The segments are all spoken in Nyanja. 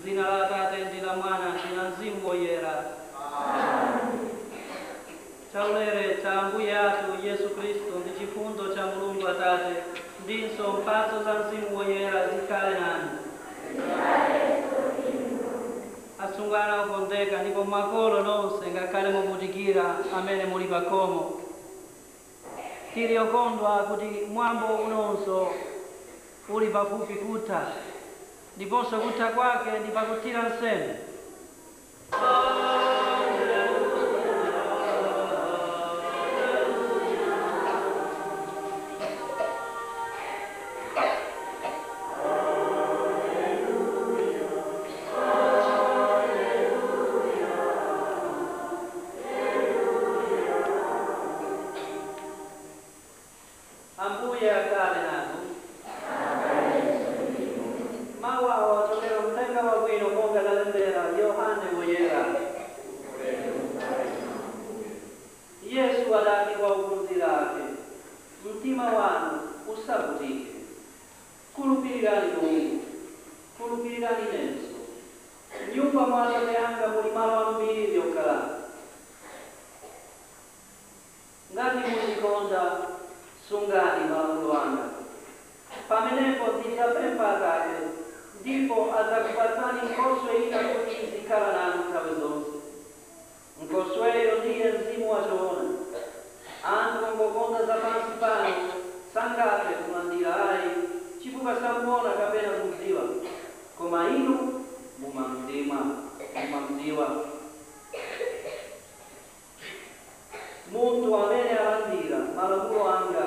Dzina la Atate, dzina Mwana, dzina Mzimu Woyera. Chaulere cha Ambuye athu Yesu Kristo ndi chifundo cha Mulungu Atate ndinso mphatso za Mzimu Woyera zikhale nanu. Asungana okondeka ndipo makolo nonse ngakhale muvutikira amene muli pa khomo. Tili okondwa kuti mwambo unonso uli pafupi kutha ndiponso kutha kwake ndi pakuthira nsembe. Ambuye akhale nanu. Mawu awa achokera mtenga wabwino monga talembera Yohane Woyera. Yesu adati kwa ophunzira ake, mtima wanu usavutike. Khulupirirani Mulungu, khulupirirani nenso. M'nyumba mwa Atate anga muli malo ambiri okhalamo. Ngati muzikonda, sungani malamulo anga. Pamenepo ndidzapempha Atate, ndipo adzakupatsani Nkhoswe ina kuti izikhala nanu nthawi zonse. Nkhosweyo ndiye Mzimu wachoona. Anthu ongokonda za pansi pano sangathe kulandira ayi chifukwa samuona kapena kumudziwa, koma inu mumamudziwa. Munthu amene alandira malamulo anga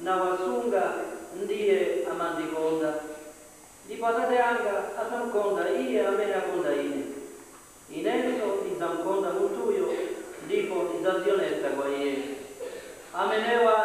nawasunga ndiye amandikonda, ndipo Atate anga adzamukonda iye amene akonda ine. Inenso ndidzamukonda munthuyo ndipo ndidzadzionetsa kwa iye. Amenewa